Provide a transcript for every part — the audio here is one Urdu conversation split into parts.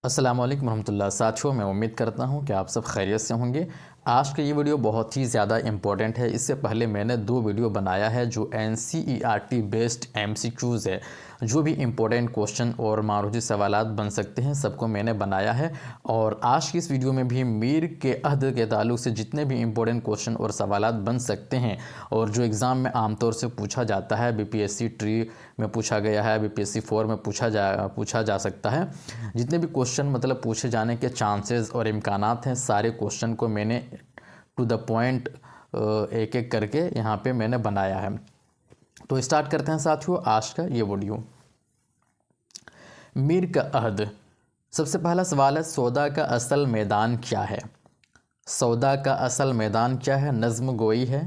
السلام علیکم ورحمۃ اللہ ساتھیوں، میں امید کرتا ہوں کہ آپ سب خیریت سے ہوں گے۔ آج کا یہ ویڈیو بہت ہی زیادہ امپورٹنٹ ہے۔ اس سے پہلے میں نے 2 ویڈیو بنایا ہے جو NCERT بیسڈ MCQs ہے، جو بھی امپورٹنٹ کوشچن اور معروضی سوالات بن سکتے ہیں سب کو میں نے بنایا ہے۔ اور آج کی اس ویڈیو میں بھی میر کے عہد کے تعلق سے جتنے بھی امپورٹنٹ کوشچن اور سوالات بن سکتے ہیں اور جو ایگزام میں عام طور سے پوچھا جاتا ہے، BPSC ٹری میں پوچھا گیا ہے، BPSC 4 میں پوچھا جا سکتا ہے، جتنے بھی کوشچن مطلب پوچھے جانے کے چانسز اور امکانات ہیں، سارے کوشچن کو میں نے ٹو دا پوائنٹ ایک ایک کر کے یہاں پہ میں نے بنایا ہے۔ تو اسٹارٹ کرتے ہیں ساتھیوں آج کا یہ ویڈیو۔ میر کا عہد، سب سے پہلا سوال ہے سودا کا اصل میدان کیا ہے؟ سودا کا اصل میدان کیا ہے؟ نظم گوئی ہے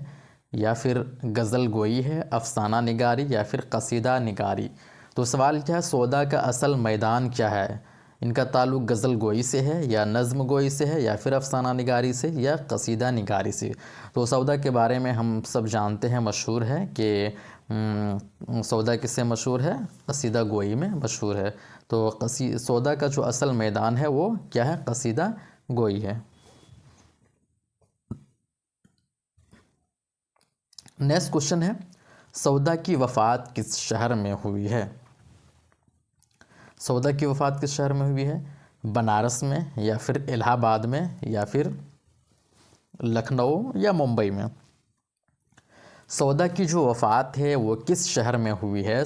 یا پھر غزل گوئی ہے، افسانہ نگاری یا پھر قصیدہ نگاری؟ تو سوال کیا ہے، سودا کا اصل میدان کیا ہے؟ ان کا تعلق غزل گوئی سے ہے یا نظم گوئی سے ہے یا پھر افسانہ نگاری سے یا قصیدہ نگاری سے؟ تو سودا کے بارے میں ہم سب جانتے ہیں، مشہور ہے کہ سودا کس سے مشہور ہے؟ قصیدہ گوئی میں مشہور ہے۔ تو سودا کا جو اصل میدان ہے وہ کیا ہے؟ قصیدہ گوئی ہے۔ نیکسٹ کوشچن ہے، سودا کی وفات کس شہر میں ہوئی ہے؟ سودا کی وفات کس شہر میں ہوئی ہے؟ بنارس میں یا پھر الہ آباد میں یا پھر لکھنؤ یا ممبئی میں؟ سودا کی جو وفات ہے وہ کس شہر میں ہوئی ہے؟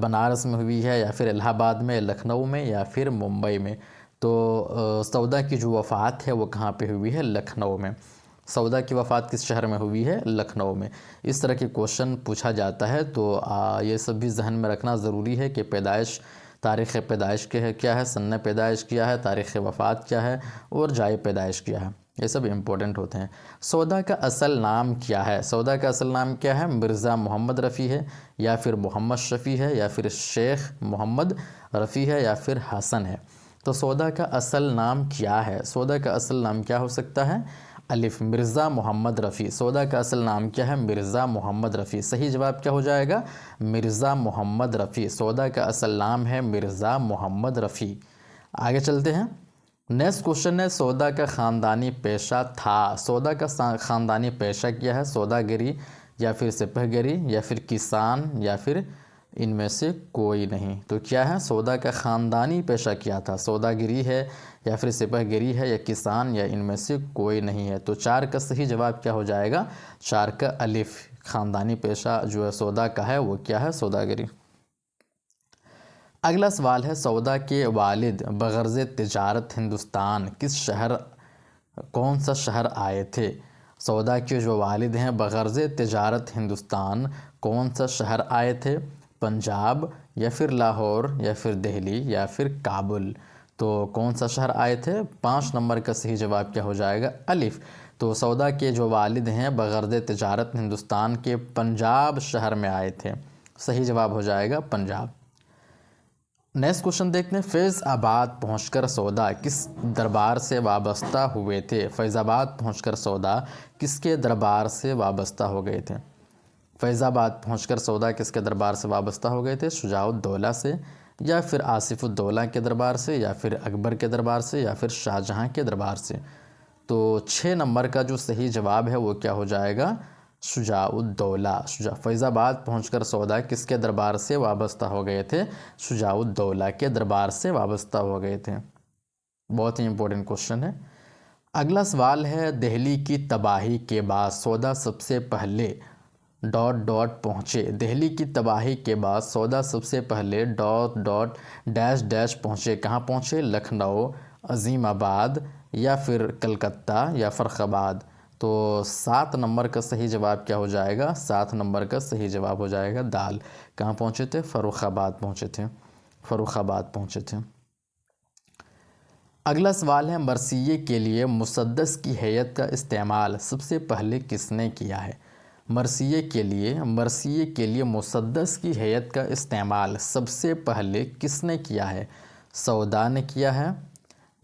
بنارس میں ہوئی ہے یا پھر الہ آباد میں، لکھنؤ میں یا پھر ممبئی میں؟ تو سودا کی جو وفات ہے وہ کہاں پہ ہوئی ہے؟ لکھنؤ میں۔ سودا کی وفات کس شہر میں ہوئی ہے؟ لکھنؤ میں۔ اس طرح کے کوشچن پوچھا جاتا ہے تو یہ سب بھی ذہن میں رکھنا ضروری ہے کہ پیدائش، تاریخ پیدائش کیا ہے، سن پیدائش کیا ہے، تاریخ وفات کیا ہے اور جائے پیدائش کیا ہے، یہ سب امپورٹنٹ ہوتے ہیں۔ سودا کا اصل نام کیا ہے؟ سودا کا اصل نام کیا ہے؟ مرزا محمد رفیع ہے یا پھر محمد شفیع ہے یا پھر شیخ محمد رفیع ہے یا پھر حسن ہے؟ تو سودا کا اصل نام کیا ہے؟ سودا کا اصل نام کیا ہو سکتا ہے؟ الف، مرزا محمد رفیع۔ سودا کا اصل نام کیا ہے؟ مرزا محمد رفیع۔ صحیح جواب کیا ہو جائے گا؟ مرزا محمد رفیع۔ سودا کا اصل نام ہے مرزا محمد رفیع۔ آگے چلتے ہیں۔ نیکسٹ کوشچن ہے، سودا کا خاندانی پیشہ تھا؟ سودا کا خاندانی پیشہ کیا ہے؟ سوداگری یا پھر سپہ گری یا پھر کسان یا پھر ان میں سے کوئی نہیں؟ تو کیا ہے؟ سودا کا خاندانی پیشہ کیا تھا؟ سوداگری ہے یا پھر سپہ گری ہے یا کسان یا ان میں سے کوئی نہیں ہے؟ تو 4 کا صحیح جواب کیا ہو جائے گا؟ 4 کا الف، خاندانی پیشہ جو ہے سودا کا ہے وہ کیا ہے؟ سوداگری۔ اگلا سوال ہے، سودا کے والد بغرض تجارت ہندوستان کون سا شہر آئے تھے؟ سودا کے جو والد ہیں بغرض تجارت ہندوستان کون سا شہر آئے تھے؟ پنجاب یا پھر لاہور یا پھر دہلی یا پھر کابل؟ تو کون سا شہر آئے تھے؟ 5 نمبر کا صحیح جواب کیا ہو جائے گا؟ الف۔ تو سودا کے جو والد ہیں بغرض تجارت ہندوستان کے پنجاب شہر میں آئے تھے۔ صحیح جواب ہو جائے گا پنجاب۔ نیکسٹ کوشچن دیکھتے ہیں، فیض آباد پہنچ کر سودا کس دربار سے وابستہ ہوئے تھے؟ فیض آباد پہنچ کر سودا کس کے دربار سے وابستہ ہو گئے تھے؟ فیض آباد پہنچ کر سودا کس کے دربار سے وابستہ ہو گئے تھے؟ شجاع الدولہ سے یا پھر آصف الدولہ کے دربار سے یا پھر اکبر کے دربار سے یا پھر شاہجہاں کے دربار سے؟ تو 6 نمبر کا جو صحیح جواب ہے وہ کیا ہو جائے گا؟ شجاع الدولہ۔ فیض آباد پہنچ کر سودا کس کے دربار سے وابستہ ہو گئے تھے؟ شجاع الدولہ کے دربار سے وابستہ ہو گئے تھے۔ بہت ہی امپورٹنٹ کوشچن ہے۔ اگلا سوال ہے، دہلی کی تباہی کے بعد سودا سب سے پہلے ... پہنچے؟ دہلی کی تباہی کے بعد سودا سب سے پہلے ... پہنچے؟ کہاں پہنچے؟ لکھنؤ، عظیم آباد یا پھر کلکتہ یا فرخ آباد؟ تو 7 نمبر کا صحیح جواب کیا ہو جائے گا؟ 7 نمبر کا صحیح جواب ہو جائے گا دال۔ کہاں پہنچے تھے؟ فروخ آباد پہنچے تھے۔ فروخ آباد پہنچے تھے۔ اگلا سوال ہے، مرثیے کے لیے مسدس کی ہیئت کا استعمال سب سے پہلے کس نے کیا ہے؟ مرثیے کے لیے مسدس کی ہیئت کا استعمال سب سے پہلے کس نے کیا ہے؟ سودا نے کیا ہے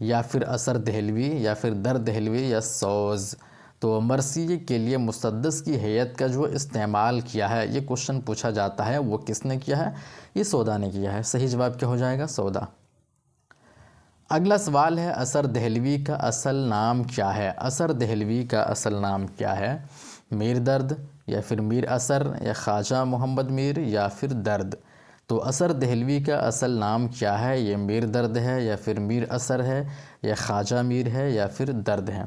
یا پھر اثر دہلوی یا پھر در دہلوی یا سوز؟ تو مرثیے کے لیے مسدس کی ہیئت کا جو استعمال کیا ہے، یہ کوشچن پوچھا جاتا ہے، وہ کس نے کیا ہے؟ یہ سودا نے کیا ہے۔ صحیح جواب کیا ہو جائے گا؟ سودا۔ اگلا سوال ہے اثر دہلوی کا اصل نام کیا ہے؟ اثر دہلوی کا اصل نام کیا ہے؟ میر درد یا پھر میر اثر یا خواجہ محمد میر یا پھر درد؟ تو اثر دہلوی کا اصل نام کیا ہے؟ یہ میر درد ہے یا پھر میر اثر ہے یا خواجہ میر ہے یا پھر درد ہے؟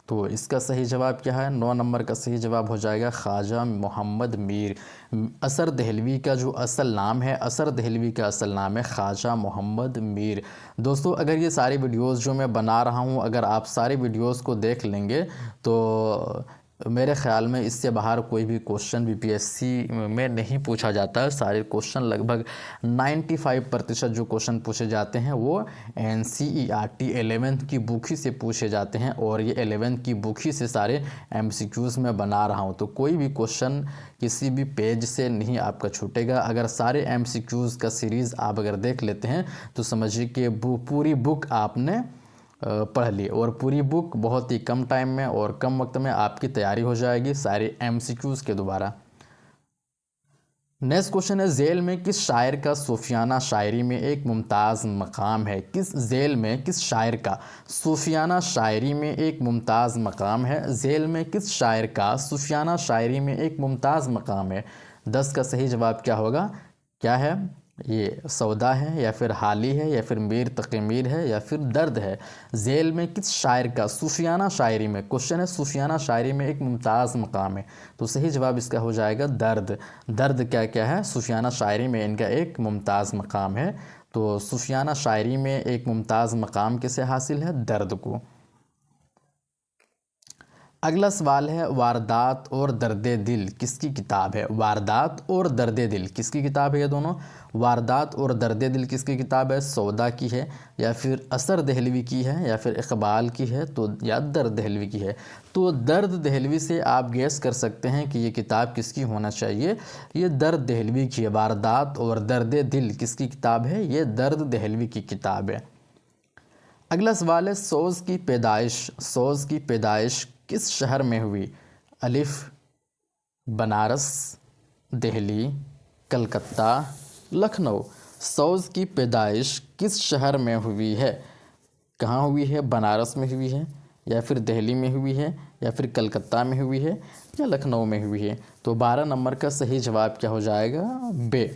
تو اس کا صحیح جواب کیا ہے؟ 9 نمبر کا صحیح جواب ہو جائے گا خواجہ محمد میر۔ اثر دہلوی کا جو اصل نام ہے، اثر دہلوی کا اصل نام ہے خواجہ محمد میر۔ دوستو اگر یہ ساری ویڈیوز جو میں بنا رہا ہوں، اگر آپ ساری ویڈیوز کو دیکھ لیں گے تو میرے خیال میں اس سے باہر کوئی بھی کوشچن BPSC میں نہیں پوچھا جاتا ہے۔ سارے کوشچن لگ بھگ 95% جو کوشچن پوچھے جاتے ہیں وہ NCERT 11th کی بک ہی سے پوچھے جاتے ہیں، اور یہ 11th کی بک ہی سے سارے MCQs میں بنا رہا ہوں، تو کوئی بھی کوشچن کسی بھی پیج سے نہیں آپ کا چھوٹے گا۔ اگر سارے MCQs کا سیریز آپ اگر دیکھ لیتے ہیں تو سمجھیے کہ پوری بک آپ نے پڑھ لی، اور پوری بک بہت ہی کم ٹائم میں اور کم وقت میں آپ کی تیاری ہو جائے گی سارے MCQs کے دوبارہ۔ نیکسٹ کوشچن ہے ذیل میں کس شاعر کا صوفیانہ شاعری میں ایک ممتاز مقام ہے؟ ذیل میں کس شاعر کا صوفیانہ شاعری میں ایک ممتاز مقام ہے؟ ذیل میں کس شاعر کا صوفیانہ شاعری میں ایک ممتاز مقام ہے؟ 10 کا صحیح جواب کیا ہوگا؟ کیا ہے؟ یہ سودا ہے یا پھر حالی ہے یا پھر میر تقی میر ہے یا پھر درد ہے؟ ذیل میں کس شاعر کا صوفیانہ شاعری میں، کوشچن ہے صوفیانہ شاعری میں ایک ممتاز مقام ہے، تو صحیح جواب اس کا ہو جائے گا درد۔ درد کیا ہے؟ صوفیانہ شاعری میں ان کا ایک ممتاز مقام ہے، تو صوفیانہ شاعری میں ایک ممتاز مقام کسے حاصل ہے؟ درد کو۔ اگلا سوال ہے واردات اور درد دل کس کی کتاب ہے؟ واردات اور درد دل کس کی کتاب ہے؟ یہ دونوں واردات اور درد دل کس کی کتاب ہے؟ سودا کی ہے یا پھر اثر دہلوی کی ہے یا پھر اقبال کی ہے تو یا درد دہلوی کی ہے؟ تو درد دہلوی سے آپ گیس کر سکتے ہیں کہ یہ کتاب کس کی ہونا چاہیے، یہ درد دہلوی کی ہے۔ واردات اور درد دل کس کی کتاب ہے؟ یہ درد دہلوی کی کتاب ہے۔ اگلا سوال ہے سوز کی پیدائش کس شہر میں ہوئی؟ الف بنارس، دہلی، کلکتہ، لکھنؤ۔ سوز کی پیدائش کس شہر میں ہوئی ہے؟ کہاں ہوئی ہے؟ بنارس میں ہوئی ہے یا پھر دہلی میں ہوئی ہے یا پھر کلکتہ میں ہوئی ہے یا لکھنؤ میں ہوئی ہے؟ تو 12 نمبر کا صحیح جواب کیا ہو جائے گا؟ بے،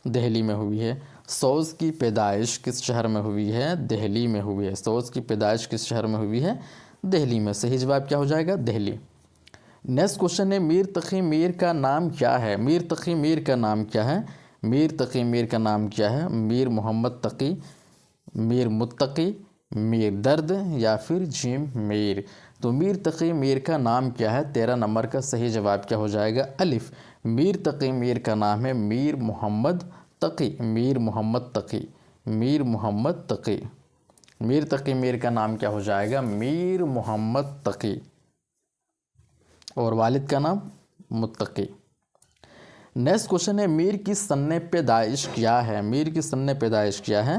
دہلی میں ہوئی ہے۔ سوز کی پیدائش کس شہر میں ہوئی ہے؟ دہلی میں ہوئی ہے۔ سوز کی پیدائش کس شہر میں ہوئی ہے؟ دہلی میں۔ صحیح جواب کیا ہو جائے گا؟ دہلی۔ نیکسٹ کوشچن ہے میر تقی میر کا نام کیا ہے؟ میر تقی میر کا نام کیا ہے؟ میر تقی میر کا نام کیا ہے؟ میر محمد تقی، میر متقی، میر درد یا پھر جیم میر؟ تو میر تقی میر کا نام کیا ہے؟ 13 نمبر کا صحیح جواب کیا ہو جائے گا؟ الف۔ میر تقی میر کا نام ہے میر محمد تقی، میر محمد تقی، میر محمد تقی۔ میر تقی میر کا نام کیا ہو جائے گا؟ میر محمد تقی، اور والد کا نام متقی۔ نیکسٹ کوشچن ہے میر کی سن پیدائش کیا ہے؟ میر کی سن پیدائش کیا ہے؟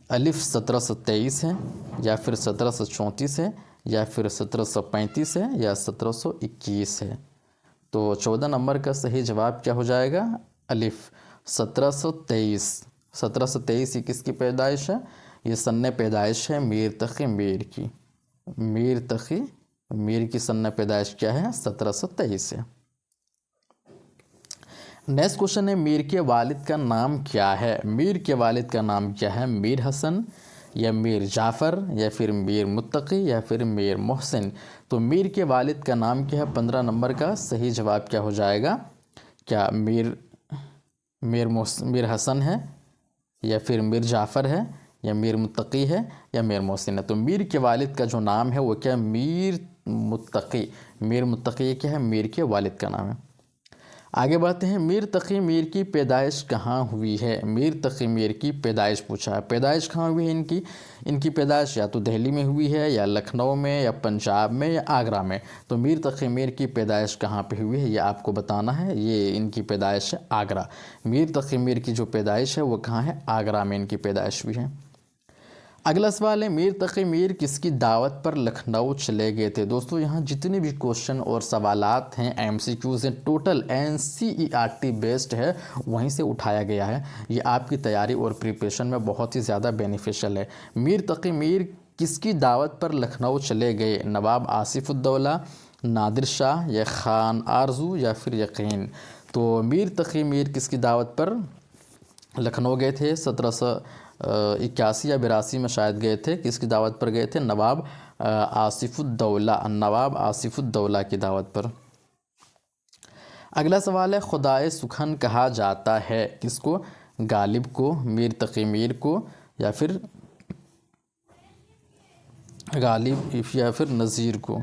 الف 1723 ہے یا پھر 1734 ہے یا پھر 1735 ہے یا 1721 ہے؟ تو 14 نمبر کا صحیح جواب کیا ہو جائے گا؟ الف 1723۔ 1723 یہ کس کی پیدائش ہے؟ یہ سن پیدائش ہے میر تقی میر کی۔ میر تقی میر کی سن پیدائش کیا ہے؟ 1723 ہے۔ نیکسٹ کوشچن ہے میر کے والد کا نام کیا ہے؟ میر کے والد کا نام کیا ہے؟ میر حسن یا میر جعفر یا پھر میر متقی یا پھر میر محسن؟ تو میر کے والد کا نام کیا ہے؟ 15 نمبر کا صحیح جواب کیا ہو جائے گا؟ کیا میر حسن ہے یا پھر میر جعفر ہے یا میر متقی ہے یا میر محسن ہے؟ تو میر کے والد کا جو نام ہے وہ کیا؟ میر متقی۔ میر متقی کیا ہے؟ میر کے والد کا نام ہے۔ آگے بڑھتے ہیں میر تقی میر کی پیدائش کہاں ہوئی ہے؟ میر تقی میر کی پیدائش پوچھا ہے، پیدائش کہاں ہوئی ہے ان کی پیدائش یا تو دہلی میں ہوئی ہے یا لکھنؤ میں یا پنجاب میں یا آگرہ میں؟ تو میر تقی میر کی پیدائش کہاں پہ ہوئی ہے یہ آپ کو بتانا ہے۔ یہ ان کی پیدائش ہے آگرہ۔ میر تقی میر کی جو پیدائش ہے وہ کہاں ہے؟ آگرہ میں ان کی پیدائش ہوئی ہے۔ اگلا سوال ہے میر تقی میر کس کی دعوت پر لکھنؤ چلے گئے تھے؟ دوستو یہاں جتنے بھی کوشچن اور سوالات ہیں MCQs ہیں ٹوٹل NCERT بیسڈ ہے، وہیں سے اٹھایا گیا ہے۔ یہ آپ کی تیاری اور پریپریشن میں بہت ہی زیادہ بینیفیشل ہے۔ میر تقی میر کس کی دعوت پر لکھنؤ چلے گئے؟ نواب آصف الدولہ، نادر شاہ، یا خان آرزو، یا پھر یقین؟ تو میر تقی میر کس کی دعوت پر لکھنؤ گئے تھے؟ 1781 یا 82 میں شاید گئے تھے۔ کس کی دعوت پر گئے تھے؟ نواب آصف الدولہ، نواب آصف الدولہ کی دعوت پر۔ اگلا سوال ہے خدائے سخن کہا جاتا ہے کس کو؟ غالب کو، میر تقی میر کو، یا پھر غالب یا پھر نذیر کو؟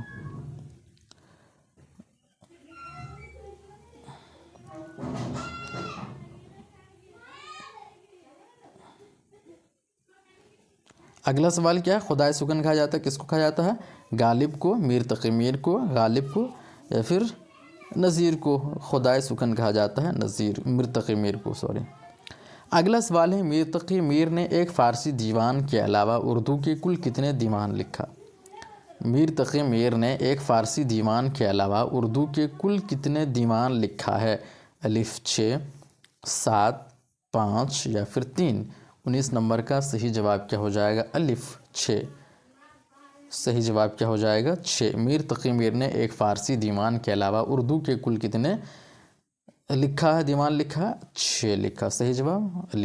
اگلا سوال کیا ہے؟ خدائے سخن کہا جاتا ہے کس کو کہا جاتا ہے؟ غالب کو، میر تقی میر کو، غالب کو، یا پھر نذیر کو؟ خدائے سخن کہا جاتا ہے میر تقی میر کو، سوری۔ اگلا سوال ہے میر تقی میر نے ایک فارسی دیوان کے علاوہ اردو کے کل کتنے دیوان لکھا؟ میر تقی میر نے ایک فارسی دیوان کے علاوہ اردو کے کل کتنے دیوان لکھا ہے؟ 6، 7، 5 یا پھر 3؟ 19 نمبر کا صحیح جواب کیا ہو جائے گا؟ 6۔ صحیح جواب کیا ہو جائے گا؟ 6۔ میر تقی میر نے ایک فارسی دیوان کے علاوہ اردو کے کل کتنے لکھا ہے دیوان لکھا؟ 6 لکھا۔ صحیح جواب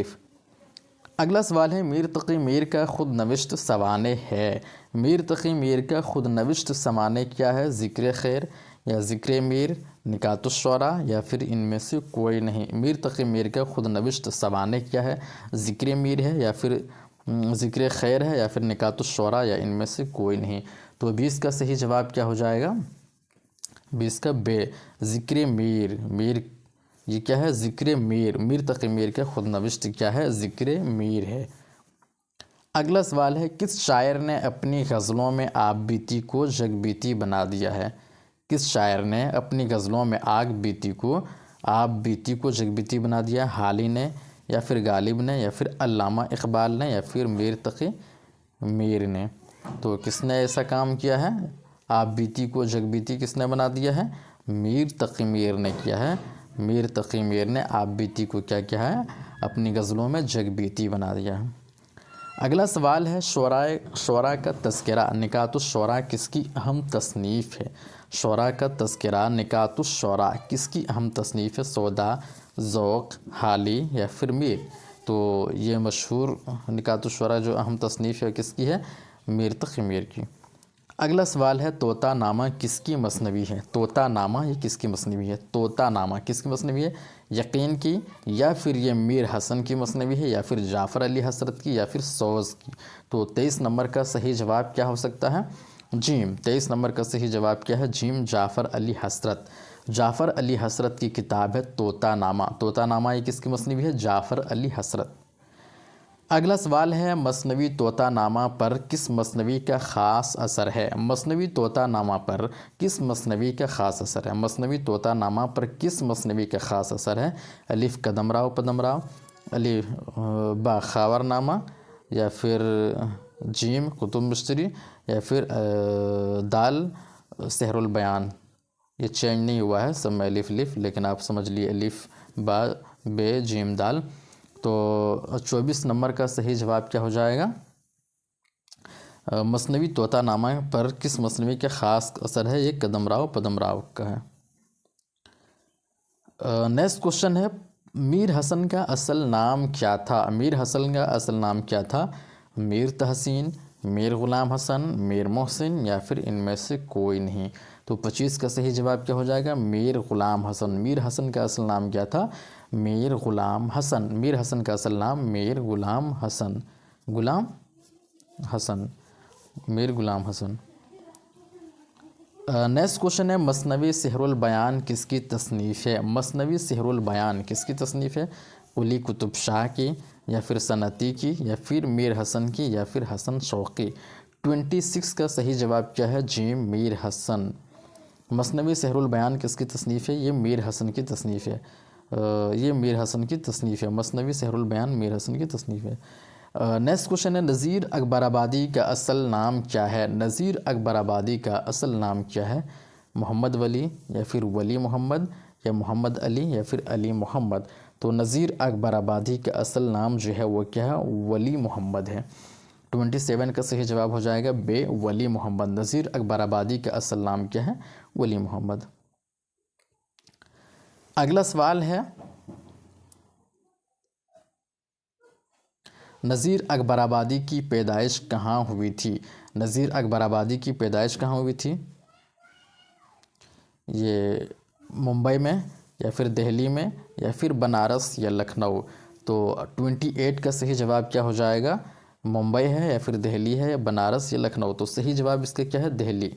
اگلا سوال ہے میر تقی میر کا خود نوشت سوانح ہے۔ میر تقی میر کا خود نوشت سوانح کیا ہے؟ ذکر خیر، یا ذکر میر، نکات الشعراء، یا پھر ان میں سے کوئی نہیں؟ میر تقی میر کا خود نوشت سوانح کیا ہے؟ ذکر میر ہے، یا پھر ذکر خیر ہے، یا پھر نکات الشعراء، یا ان میں سے کوئی نہیں؟ تو 20 کا صحیح جواب کیا ہو جائے گا؟ 20 کا ذکر میر۔ میر یہ کیا ہے؟ ذکر میر۔ میر تقی میر کا خود نوشت کیا ہے؟ ذکر میر ہے۔ اگلا سوال ہے کس شاعر نے اپنی غزلوں میں آپ بیتی کو جگ بیتی بنا دیا ہے؟ کس شاعر نے اپنی غزلوں میں آپ بیتی کو جگ بیتی بنا دیا؟ حالی نے، یا پھر غالب نے، یا پھر علامہ اقبال نے، یا پھر میر تقی میر نے؟ تو کس نے ایسا کام کیا ہے؟ آپ بیتی کو جگ بیتی کس نے بنا دیا ہے؟ میر تقی میر نے کیا ہے۔ میر تقی میر نے آپ بیتی کو کیا کیا ہے؟ اپنی غزلوں میں جگ بیتی بنا دیا ہے۔ اگلا سوال ہے شعراء کا تذکرہ نکات الشعراء کس کی اہم تصنیف ہے؟ شعراء کا تذکرہ نکات الشعراء کس کی اہم تصنیف ہے؟ سودا، ذوق، حالی، یا پھر میر؟ تو یہ مشہور نکات الشعراء جو اہم تصنیف ہے کس کی ہے؟ میر تقی میر کی۔ اگلا سوال ہے طوطا نامہ کس کی مثنوی ہے؟ طوطا نامہ یہ کس کی مثنوی ہے؟ طوطا نامہ کس کی مثنوی ہے؟ یقین کی، یا پھر یہ میر حسن کی مثنوی ہے، یا پھر جعفر علی حسرت کی، یا پھر سوز کی؟ تو 23 نمبر کا صحیح جواب کیا ہو سکتا ہے؟ جیم۔ 23 نمبر کا صحیح جواب کیا ہے؟ جیم، جعفر علی حسرت۔ جعفر علی حسرت کی کتاب ہے طوطا نامہ۔ طوطا نامہ یہ کس کی مثنوی ہے؟ جعفر علی حسرت۔ اگلا سوال ہے مثنوی طوطا نامہ پر کس مثنوی کا خاص اثر ہے؟ مثنوی طوطا نامہ پر کس مثنوی کا خاص اثر ہے؟ مثنوی طوطا نامہ پر کس مثنوی کا خاص اثر ہے؟ الف قدم راؤ پدم راؤ، الف با خاور نامہ، یا پھر جیم قطب مشتری، یا پھر دال سحر البیان؟ یہ چینج نہیں ہوا ہے، سب میں الف لف، لیکن آپ سمجھ لیے الف با بے جیم دال۔ تو 24 نمبر کا صحیح جواب کیا ہو جائے گا؟ مثنوی طوطا نامہ پر کس مثنوی کا خاص اثر ہے؟ یہ قدم راؤ پدم راؤ کا ہے۔ نیکسٹ کوشچن ہے میر حسن کا اصل نام کیا تھا؟ میر حسن کا اصل نام کیا تھا؟ میر تحسین، میر غلام حسن، میر محسن، یا پھر ان میں سے کوئی نہیں؟ تو 25 کا صحیح جواب کیا ہو جائے گا؟ میر غلام حسن۔ میر حسن کا اصل نام کیا تھا؟ میر غلام حسن۔ میر حسن کا اصل نام میر غلام حسن، میر غلام حسن۔ نیکسٹ کوشچن ہے مثنوی سحر البیان کس کی تصنیف ہے؟ مثنوی سحر البیان کس کی تصنیف ہے؟ قلی قطب شاہ کی، یا پھر صنعتی کی، یا پھر میر حسن کی، یا پھر حسن شوقی؟ 26 کا صحیح جواب کیا ہے؟ جیم، میر حسن۔ مثنوی سحر البیان کس کی تصنیف ہے؟ یہ میر حسن کی تصنیف ہے، یہ میر حسن کی تصنیف ہے۔ مثنوی سحر البیان میر حسن کی تصنیف ہے۔ نیکسٹ کوشچن ہے نذیر اکبر آبادی کا اصل نام کیا ہے؟ نذیر اکبر آبادی کا اصل نام کیا ہے؟ محمد ولی یا پھر ولی محمد یا محمد علی یا پھر علی محمد؟ تو نذیر اکبر آبادی کا اصل نام جو ہے وہ کیا ہے؟ ولی محمد ہے۔ 27 کا صحیح جواب ہو جائے گا بے، ولی محمد۔ نذیر اکبر آبادی کا اصل نام کیا ہے؟ ولی محمد۔ اگلا سوال ہے نذیر اکبر آبادی کی پیدائش کہاں ہوئی تھی؟ نذیر اکبر آبادی کی پیدائش کہاں ہوئی تھی؟ یہ ممبئی میں یا پھر دہلی میں یا پھر بنارس یا لکھنؤ؟ تو 28 کا صحیح جواب کیا ہو جائے گا؟ ممبئی ہے یا پھر دہلی ہے یا بنارس یا لکھنؤ؟ تو صحیح جواب اس کا کیا ہے؟ دہلی۔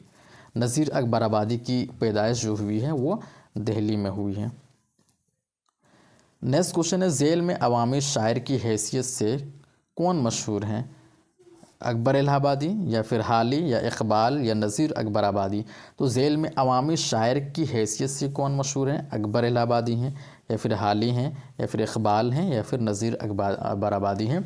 نذیر اکبر آبادی کی پیدائش جو ہوئی ہے وہ دہلی میں ہوئی ہے۔ نیکسٹ کوشچن ہے ذیل میں عوامی شاعر کی حیثیت سے کون مشہور ہیں؟ اکبر الہ آبادی یا پھر حالی یا اقبال یا نذیر اکبر آبادی؟ تو ذیل میں عوامی شاعر کی حیثیت سے کون مشہور ہیں؟ اکبر الہ آبادی ہیں یا پھر حالی ہیں یا پھر اقبال ہیں یا پھر نذیر اکبر آبادی ہیں؟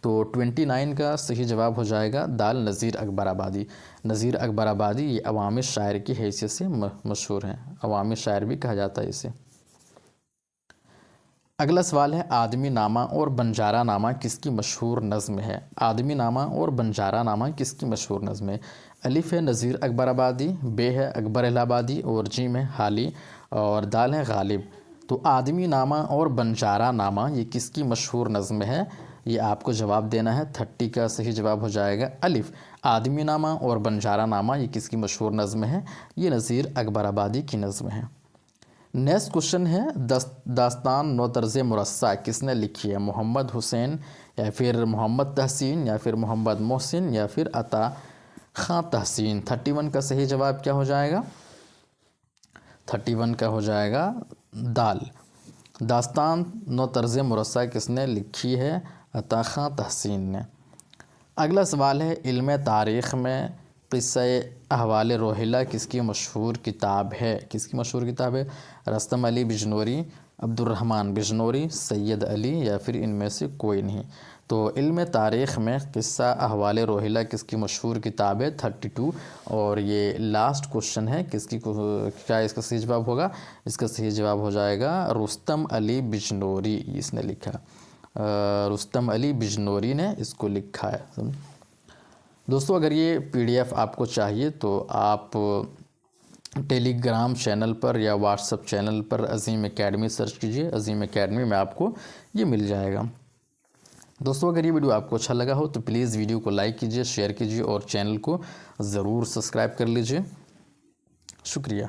تو 29 کا صحیح جواب ہو جائے گا دال، نذیر اکبر آبادی۔ نذیر اکبر آبادی یہ عوامی شاعر کی حیثیت سے مشہور ہیں، عوامی شاعر بھی کہا جاتا ہے اسے۔ اگلا سوال ہے آدمی نامہ اور بنجارہ نامہ کس کی مشہور نظم ہے؟ آدمی نامہ اور بنجارہ نامہ کس کی مشہور نظم ہے؟ الف ہے نذیر اکبر آبادی، بے ہے اکبر الہ آبادی اور جیم ہے حالی اور دال ہے غالب۔ تو آدمی نامہ اور بنجارہ نامہ یہ کس کی مشہور نظم ہے؟ یہ آپ کو جواب دینا ہے۔ 30 کا صحیح جواب ہو جائے گا الف، آدمی نامہ اور بنجارہ نامہ یہ کس کی مشہور نظم ہے؟ یہ نذیر اکبر آبادی کی نظم ہے۔ نیکسٹ کوشچن ہے داستان نو طرز مرصع کس نے لکھی ہے؟ محمد حسین یا پھر محمد تحسین یا پھر محمد محسن یا پھر عطا خاں تحسین؟ 31 کا صحیح جواب کیا ہو جائے گا؟ 31 کا ہو جائے گا دال، داستان نو طرز مرصع کس نے لکھی ہے؟ عطا خاں تحسین نے۔ اگلا سوال ہے علم تاریخ میں قصہ احوال روہیلہ کس کی مشہور کتاب ہے؟ کس کی مشہور کتاب ہے؟ رستم علی بجنوری، عبد الرحمن بجنوری، سید علی یا پھر ان میں سے کوئی نہیں؟ تو علم تاریخ میں قصہ احوال روہیلہ کس کی مشہور کتاب ہے؟ 32۔ اور یہ لاسٹ کوشچن ہے کس کی، کیا اس کا صحیح جواب ہوگا؟ اس کا صحیح جواب ہو جائے گا رستم علی بجنوری، اس نے لکھا، رستم علی بجنوری نے اس کو لکھا ہے۔ دوستو اگر یہ PDF آپ کو چاہیے تو آپ ٹیلی گرام چینل پر یا واٹس اپ چینل پر عظیم اکیڈمی سرچ کیجئے، عظیم اکیڈمی میں آپ کو یہ مل جائے گا۔ دوستو اگر یہ ویڈیو آپ کو اچھا لگا ہو تو پلیز ویڈیو کو لائک کیجئے، شیئر کیجئے اور چینل کو ضرور سبسکرائب کر لیجئے۔ شکریہ۔